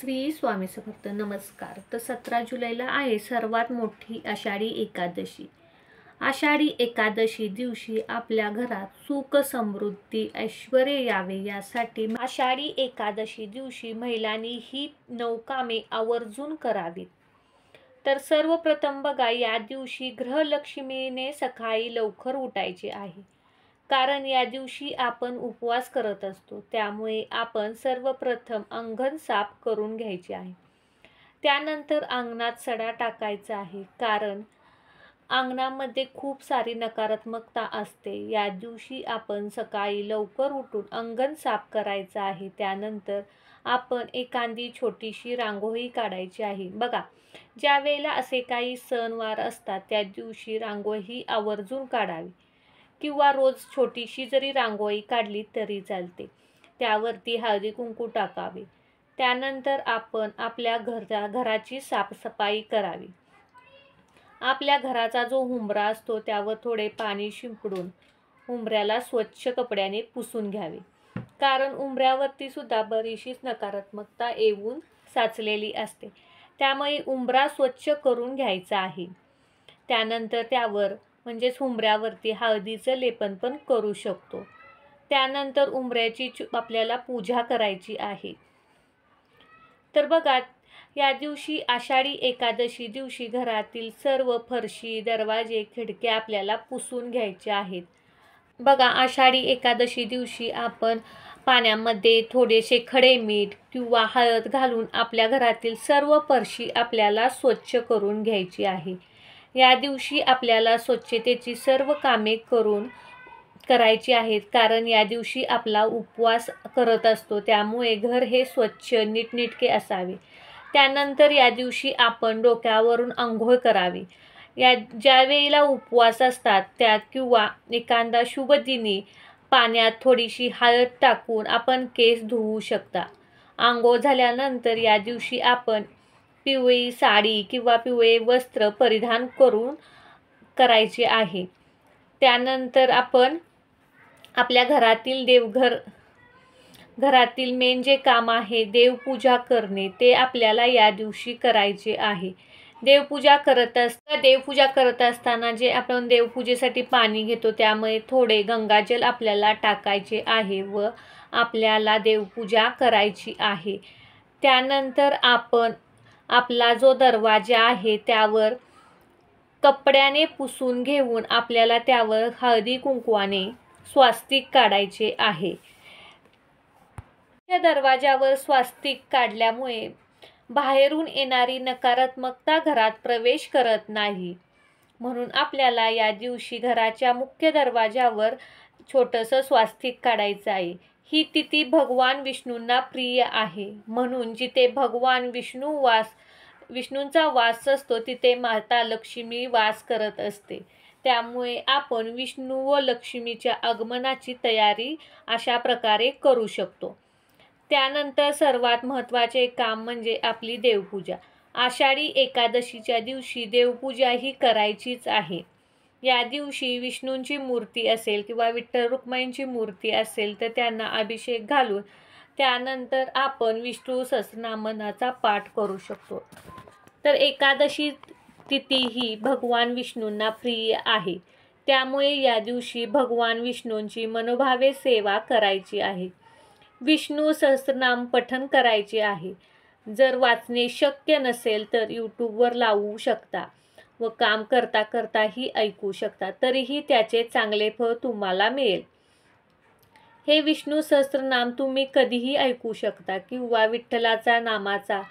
श्री स्वामी समर्थ. नमस्कार. तर 17 जुलैला आहे सर्वात मोठी आषाढी एकादशी. आषाढी एकादशी दिवशी आपल्या घरात सुख समृद्धी ऐश्वर्य यावे यासाठी आषाढी एकादशी दिवशी महिलांनी ही 9 कामे आवर्जून करावीत. तर सर्वप्रथम बघा, या दिवशी गृहलक्ष्मीने सकाळी लवकर उठायचे आहे, कारण या दिवशी आपण उपवास करत असतो. त्यामुळे आपण सर्वप्रथम अंगण साफ करून घ्यायचे आहे. त्यानंतर अंगणात सडा टाकायचा आहे, कारण अंगणामध्ये खूप सारी नकारात्मकता असते. या दिवशी आपण सकाळी लवकर उठून अंगण साफ करायचं आहे. त्यानंतर आपण एखादी छोटीशी रांगोळी काढायची आहे. बघा, ज्या वेळेला असे काही सणवार असतात त्या दिवशी रांगोळी आवर्जून काढावी, किंवा रोज छोटीशी जरी रांगोळी काढली तरी चालते. त्यावरती हळदी कुंकू टाकावे. त्यानंतर आपण आपल्या घराची साफसफाई करावी. आपल्या घराचा जो हुंबरा असतो त्यावर थोडे पाणी शिंपडून हुंबऱ्याला स्वच्छ कपड्याने पुसून घ्यावे, कारण हुंबऱ्यावरती सुद्धा बरीचशी नकारात्मकता येऊन साचलेली असते. त्यामुळे हुंबरा स्वच्छ करून घ्यायचा आहे. त्यानंतर त्यावर म्हणजेच हुंबऱ्यावरती हळदीचं लेपन पण करू शकतो. त्यानंतर हुंबऱ्याची आपल्याला पूजा करायची आहे. तर बघा, या दिवशी आषाढी एकादशी दिवशी घरातील सर्व फरशी, दरवाजे, खिडक्या आपल्याला पुसून घ्यायचे आहेत. बघा, आषाढी एकादशी दिवशी आपण पाण्यामध्ये थोडेसे खडे मीठ किंवा हळद घालून आपल्या घरातील सर्व फरशी आपल्याला स्वच्छ करून घ्यायची आहे. या दिवशी आपल्याला स्वच्छतेची सर्व कामे करायची आहेत, कारण या दिवशी आपला उपवास करत असतो. त्यामुळे घर हे स्वच्छ नीटनेटके असावे. त्यानंतर या दिवशी आपण डोक्यावरून अंघोळ करावी. ज्या वेळेला उपवास असतात त्यात किंवा एखादा शुभ दिनी पाण्यात थोडीशी हळद टाकून आपण केस धुवू शकता. अंघोळ झाल्यानंतर या दिवशी आपण पिवळी साडी किंवा पिवळे वस्त्र परिधान करायचे आहे. त्यानंतर आपण आपल्या घरातील मेन जे काम आहे देवपूजा करणे, ते आपल्याला या दिवशी करायचे आहे. देवपूजा करत असताना जे आपण देवपूजेसाठी पाणी घेतो त्यामुळे थोडे गंगाजल आपल्याला टाकायचे आहे व आपल्याला देवपूजा करायची आहे. त्यानंतर आपण आपला जो दरवाजा आहे त्यावर कपड्याने पुसून घेऊन आपल्याला त्यावर हळदी कुंकवाने स्वास्तिक काढायचे आहे. या दरवाजावर स्वास्तिक काढल्यामुळे बाहेरून येणारी नकारात्मकता घरात प्रवेश करत नाही. म्हणून आपल्याला या दिवशी घराच्या मुख्य दरवाजावर छोटंसं स्वास्तिक काढायचं आहे. ही तिथी भगवान विष्णूंना प्रिय आहे, म्हणून जिथे भगवान विष्णूंचा वास असतो तिथे माता लक्ष्मी वास करत असते. त्यामुळे आपण विष्णू व लक्ष्मीच्या आगमनाची तयारी अशा प्रकारे करू शकतो. त्यानंतर सर्वात महत्त्वाचे काम म्हणजे आपली देवपूजा. आषाढी एकादशीच्या दिवशी देवपूजा ही करायचीच आहे. या दिवशी विष्णूंची मूर्ती असेल किंवा विठ्ठल रुक्माईंची मूर्ती असेल तर त्यांना अभिषेक घालून त्यानंतर आपण विष्णू सहस्रनामाचा पाठ करू शकतो. तर एकादशी तिथी ही भगवान विष्णूंना प्रिय आहे. त्यामुळे या दिवशी भगवान विष्णूंची मनोभावे सेवा करायची आहे. विष्णू सहस्रनाम पठण करायचे आहे. जर वाचणे शक्य नसेल तर यूट्यूबवर लावू शकता व काम करता करताही ऐकू शकता, तरीही त्याचे चांगले फळ तुम्हाला मिळेल. हे विष्णू सहस्रनाम तुम्ही कधीही ऐकू शकता किंवा विठ्ठलाचा नामाचा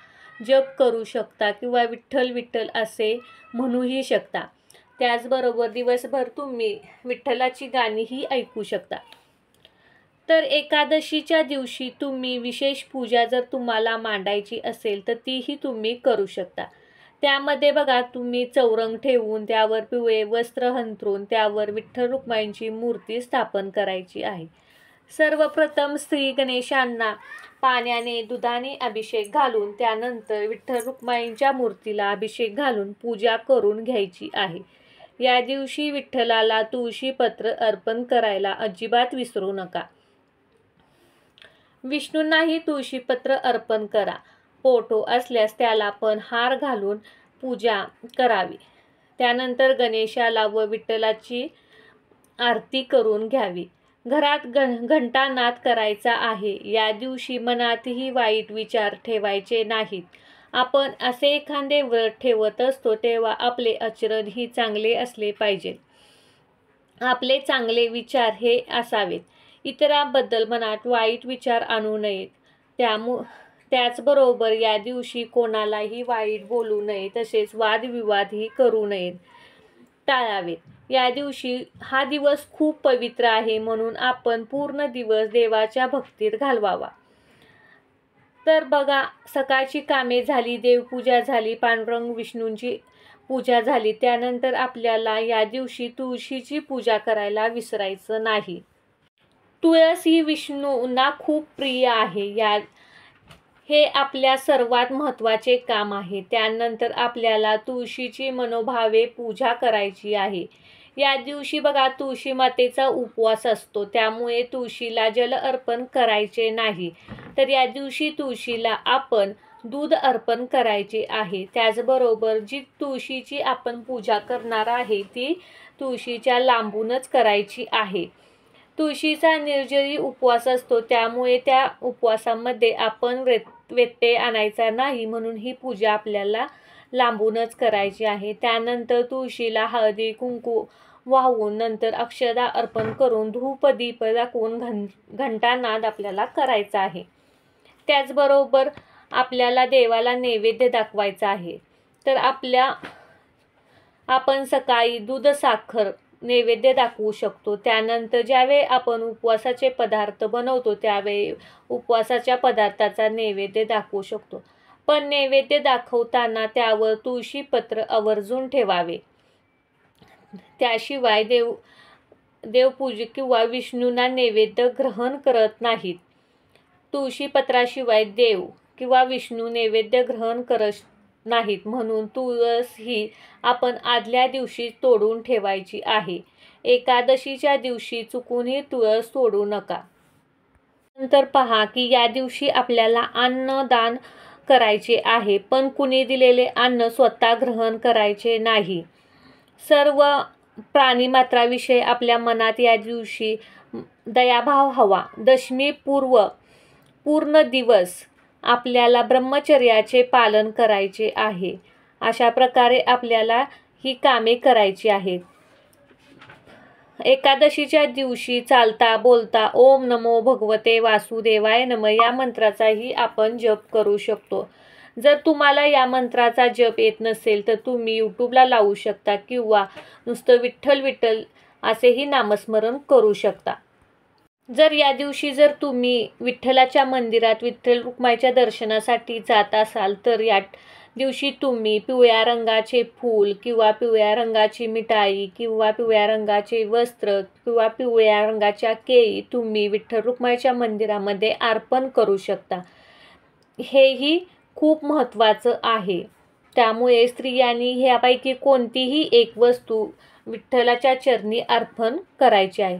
जप करू शकता किंवा विठ्ठल विठ्ठल असे म्हणूही शकता. त्याचबरोबर दिवसभर तुम्ही विठ्ठलाची गाणीही ऐकू शकता. तर एकादशीच्या दिवशी तुम्ही विशेष पूजा जर तुम्हाला मांडायची असेल तर तीही तुम्ही करू शकता. त्यामध्ये बघा, तुम्ही चौरंग ठेवून त्यावर पिवळे वस्त्र अंथरून त्यावर विठ्ठल रुक्माईंची मूर्ती स्थापन करायची आहे. सर्वप्रथम श्री गणेशांना पाण्याने दुधाने अभिषेक घालून त्यानंतर विठ्ठल रुक्माईंच्या मूर्तीला अभिषेक घालून पूजा करून घ्यायची आहे. या दिवशी विठ्ठलाला तुळशीपत्र अर्पण करायला अजिबात विसरू नका. विष्णूंनाही तुळशीपत्र अर्पण करा. फोटो असल्यास त्याला पण हार घालून पूजा करावी. त्यानंतर गणेशाला व विठ्ठलाची आरती करून घ्यावी. घरात घंटानाद करायचा आहे. या दिवशी मनातही वाईट विचार ठेवायचे नाहीत. आपण असे एखादे व्रत ठेवत असतो तेव्हा आपले आचरणही चांगले असले पाहिजे. आपले चांगले विचार हे असावेत. इतरांबद्दल मनात वाईट विचार आणू नयेत. त्याचबरोबर या दिवशी कोणालाही वाईट बोलू नये, तसेच वादविवादही करू नयेत, टाळावेत. या दिवशी हा दिवस खूप पवित्र आहे म्हणून आपण पूर्ण दिवस देवाच्या भक्तीत घालवावा. तर बघा, सकाळची कामे झाली, देवपूजा झाली, पांडुरंग विष्णूंची पूजा झाली. त्यानंतर आपल्याला या दिवशी तुळशीची पूजा करायला विसरायचं नाही. तुळस ही विष्णूंना खूप प्रिय आहे. हे आपल्या सर्वात महत्त्वाचे काम आहे. त्यानंतर आपल्याला तुळशीची मनोभावे पूजा करायची आहे. या दिवशी बघा, तुळशी मातेचा उपवास असतो, त्यामुळे तुळशीला जल अर्पण करायचे नाही. तर या दिवशी तुळशीला आपण दूध अर्पण करायचे आहे. त्याचबरोबर जी तुळशीची आपण पूजा करणार आहे ती तुळशीच्या लांबूनच करायची आहे. तुळशीचा निर्जळी उपवास असतो, त्यामुळे त्या उपवासामध्ये आपण व्यत्यय आणायचा नाही, म्हणून ही पूजा आपल्याला लांबूनच करायची आहे. त्यानंतर तुळशीला हळदी कुंकू वाहून नंतर अक्षदा अर्पण करून धूप दीप दाखवून घंटानाद आपल्याला करायचा आहे. त्याचबरोबर आपल्याला देवाला नैवेद्य दाखवायचा आहे. तर आपण सकाळी दूध साखर नैवेद्य दाखवू शकतो. त्यानंतर ज्यावेळी आपण उपवासाचे पदार्थ बनवतो त्यावेळी उपवासाच्या पदार्थाचा नैवेद्य दाखवू शकतो. पण नैवेद्य दाखवताना त्यावर तुळशीपत्र आवर्जून ठेवावे. त्याशिवाय देवपूजा किंवा विष्णूंना नैवेद्य ग्रहण करत नाहीत. तुळशीपत्राशिवाय देव किंवा विष्णू नैवेद्य ग्रहण करत नाहीत, म्हणून तुळस ही आपण आदल्या दिवशी तोडून ठेवायची आहे. एकादशीच्या दिवशी चुकूनही तुळस तोडू नका. नंतर पहा की या दिवशी आपल्याला अन्नदान करायचे आहे, पण कुणी दिलेले अन्न स्वतः ग्रहण करायचे नाही. सर्व प्राणीमात्राविषयी आपल्या मनात या दिवशी दयाभाव हवा. दशमी पूर्ण दिवस आपल्याला ब्रह्मचर्याचे पालन करायचे आहे. अशा प्रकारे आपल्याला ही कामे करायची आहेत. एकादशीच्या दिवशी चालता बोलता ओम नमो भगवते वासुदेवाय नमः या मंत्राचाही आपण जप करू शकतो. जर तुम्हाला या मंत्राचा जप येत नसेल तर तुम्ही यूट्यूबला लावू शकता किंवा नुसतं विठ्ठल विठ्ठल असेही नामस्मरण करू शकता. जर या दिवशी जर तुम्ही विठ्ठलाच्या मंदिरात विठ्ठल रुक्माईच्या दर्शनासाठी जात असाल तर या दिवशी तुम्ही पिवळ्या रंगाचे फूल किंवा पिवळ्या रंगाची मिठाई किंवा पिवळ्या रंगाचे वस्त्र किंवा पिवळ्या रंगाच्या केळी तुम्ही विठ्ठल रुक्माईच्या मंदिरामध्ये अर्पण करू शकता. हेही खूप महत्त्वाचं आहे. त्यामुळे स्त्रियांनी ह्यापैकी कोणतीही एक वस्तू विठ्ठलाच्या चरणी अर्पण करायची आहे.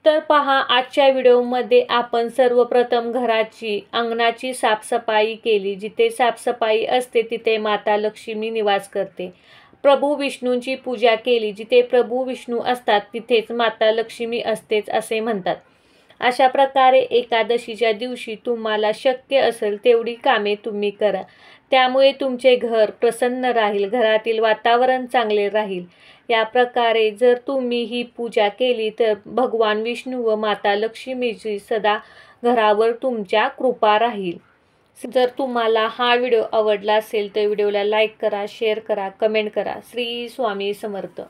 तर पहा, आजच्या व्हिडिओमध्ये आपण सर्वप्रथम अंगणाची साफसफाई केली. जिथे साफसफाई असते तिथे माता लक्ष्मी निवास करते. प्रभू विष्णूंची पूजा केली. जिथे प्रभू विष्णू असतात तिथेच माता लक्ष्मी असतेच असे म्हणतात. अशा प्रकारे एकादशीच्या दिवशी तुम्हाला शक्य असेल तेवढी कामे तुम्ही करा. त्यामुळे तुमचे घर प्रसन्न राहील, घरातील वातावरण चांगले राहील. या प्रकारे जर तुम्ही ही पूजा केली तर भगवान विष्णू व माता लक्ष्मीची सदा घरावर तुमच्या कृपा राहील. जर तुम्हाला हा व्हिडिओ आवडला असेल तर व्हिडिओला लाईक करा, शेअर करा, कमेंट करा. श्री स्वामी समर्थ.